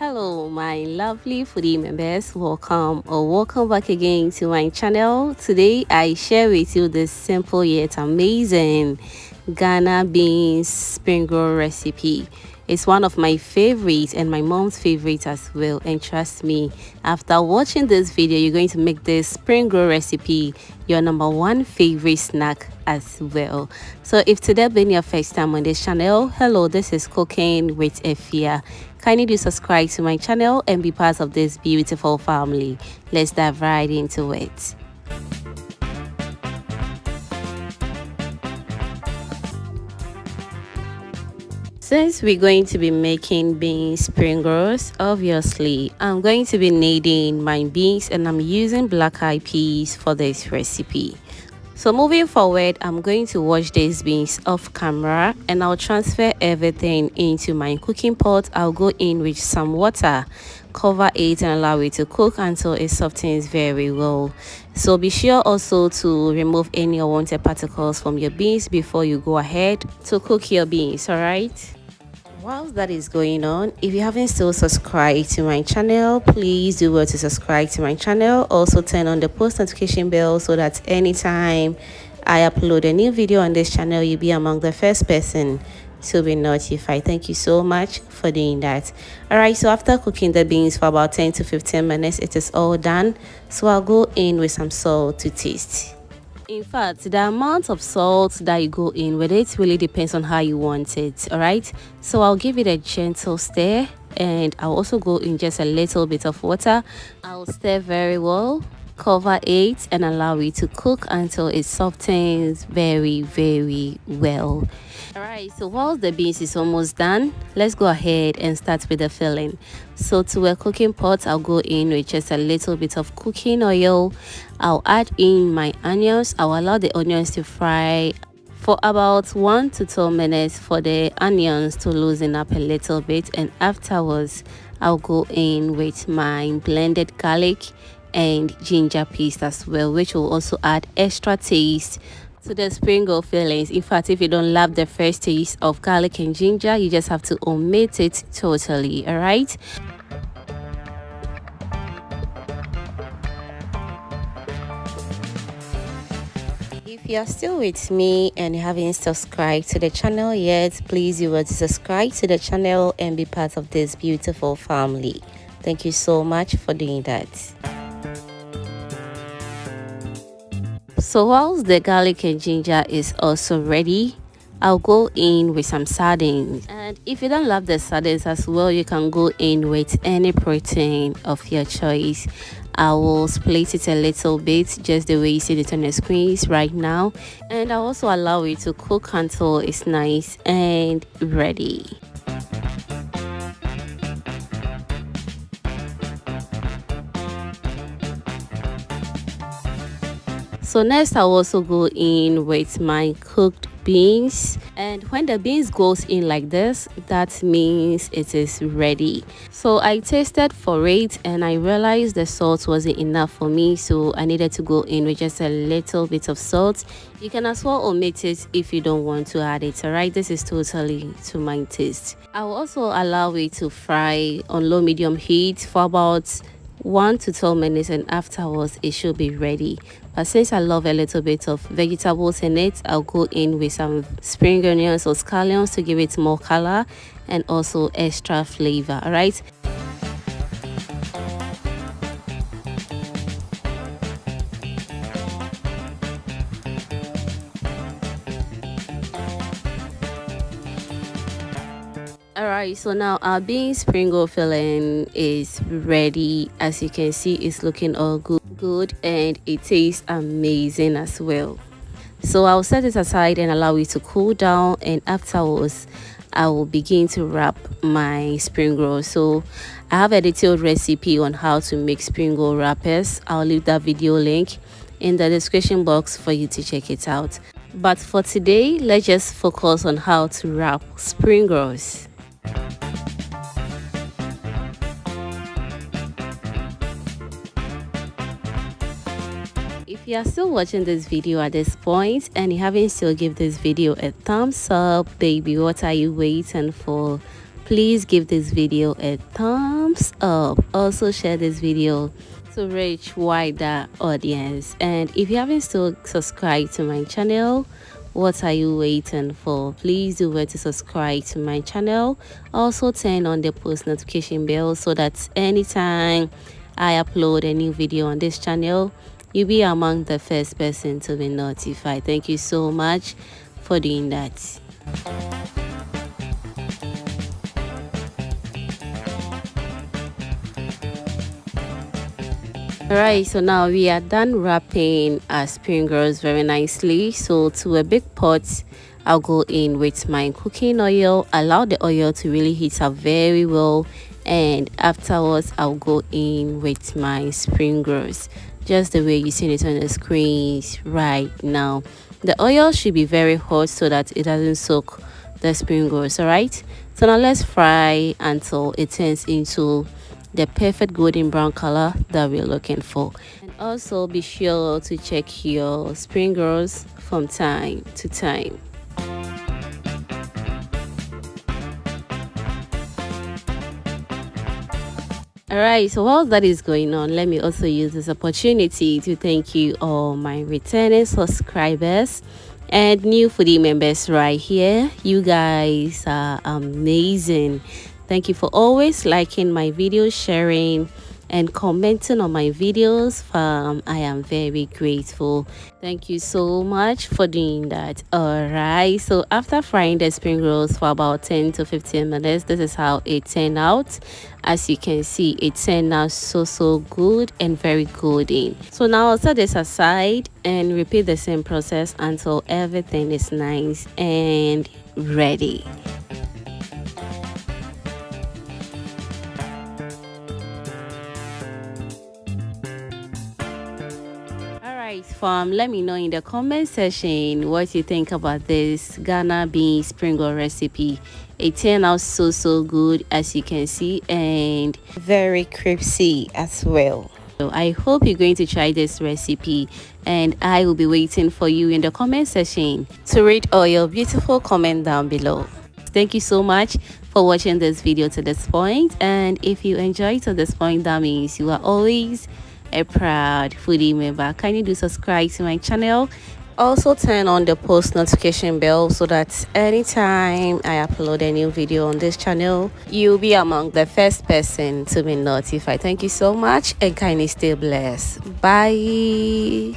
Hello my lovely foodie members, welcome back again to my channel. Today I share with you this simple yet amazing Ghana beans spring roll recipe. It's one of my favorites and my mom's favorite as well, and trust me, after watching this video you're going to make this spring roll recipe your #1 favorite snack as well. So if today been your first time on this channel, hello, this is Cooking with Efia. Kindly do subscribe to my channel and be part of this beautiful family. Let's dive right into it. Since we're going to be making beans spring rolls, obviously I'm going to be needing my beans, and I'm using black eyed peas for this recipe. So moving forward, I'm going to wash these beans off camera and I'll transfer everything into my cooking pot. I'll go in with some water, cover it and allow it to cook until it softens very well. So be sure also to remove any unwanted particles from your beans before you go ahead to cook your beans, alright? Whilst that is going on, if you haven't still subscribed to my channel, please do well to subscribe to my channel. Also turn on the post notification bell so that anytime I upload a new video on this channel, you'll be among the first person to be notified. Thank you so much for doing that. Alright, so after cooking the beans for about 10 to 15 minutes, it is all done. So I'll go in with some salt to taste. In fact, the amount of salt that you go in with it really depends on how you want it, all right? So I'll give it a gentle stir, and I'll also go in just a little bit of water. I'll stir very well, cover it and allow it to cook until it softens very well. All right, so while the beans is almost done, let's go ahead and start with the filling. So to a cooking pot, I'll go in with just a little bit of cooking oil. I'll add in my onions. I'll allow the onions to fry for about 1 to 2 minutes for the onions to loosen up a little bit, and afterwards I'll go in with my blended garlic and ginger paste as well, which will also add extra taste to the spring roll fillings. In fact, if you don't love the first taste of garlic and ginger, you just have to omit it totally, all right? If you are still with me and you haven't subscribed to the channel yet, please do well to subscribe to the channel and be part of this beautiful family. Thank you so much for doing that. So whilst the garlic and ginger is also ready, I'll go in with some sardines. And if you don't love the sardines as well, you can go in with any protein of your choice. I will split it a little bit, just the way you see it on the screen right now, and I'll also allow it to cook until it's nice and ready. So next I'll also go in with my cooked beans, and when the beans goes in like this, that means it is ready. So I tasted for it and I realized the salt wasn't enough for me, so I needed to go in with just a little bit of salt. You can as well omit it if you don't want to add it, alright? This is totally to my taste. I will also allow it to fry on low medium heat for about 1 to 2 minutes, and afterwards it should be ready. But since I love a little bit of vegetables in it, I'll go in with some spring onions or scallions to give it more color and also extra flavor, all right? Alright, so now our bean spring roll filling is ready. As you can see, it's looking all good and it tastes amazing as well. So I'll set it aside and allow it to cool down, and afterwards I will begin to wrap my spring roll. So I have a detailed recipe on how to make spring roll wrappers. I'll leave that video link in the description box for you to check it out. But for today, let's just focus on how to wrap spring rolls. If you are still watching this video at this point and you haven't still give this video a thumbs up, baby, what are you waiting for? please give this video a thumbs up. Also share this video to reach wider audience. And if you haven't still subscribed to my channel, what are you waiting for? Please do wait to subscribe to my channel. Also turn on the post notification bell so that anytime I upload a new video on this channel, you'll be among the first person to be notified. Thank you so much for doing that. Alright, so now we are done wrapping our spring rolls very nicely. So to a big pot, I'll go in with my cooking oil. Allow the oil to really heat up very well, and afterwards I'll go in with my spring rolls, just the way you see it on the screens right now. The oil should be very hot so that it doesn't soak the spring rolls. Alright, so now let's fry until it turns into the perfect golden brown color that we're looking for. And also be sure to check your spring rolls from time to time. Alright, so while that is going on, let me also use this opportunity to thank you all my returning subscribers and new foodie members right here. You guys are amazing. Thank you for always liking my videos, sharing and commenting on my videos. I am very grateful. Thank you so much for doing that. Alright, so after frying the spring rolls for about 10 to 15 minutes, this is how it turned out. As you can see, it turned out so good and very golden. So now I'll set this aside and repeat the same process until everything is nice and ready. Fam, let me know in the comment section what you think about this Ghana bean spring roll recipe. It turned out so good, as you can see, and very crispy as well. So I hope you're going to try this recipe, and I will be waiting for you in the comment section to read all your beautiful comments down below. Thank you so much for watching this video to this point, and if you enjoyed to this point, that means you are always a proud foodie member. Kindly do subscribe to my channel. Also turn on the post notification bell so that anytime I upload a new video on this channel, you'll be among the first person to be notified. Thank you so much, and kindly stay blessed. Bye.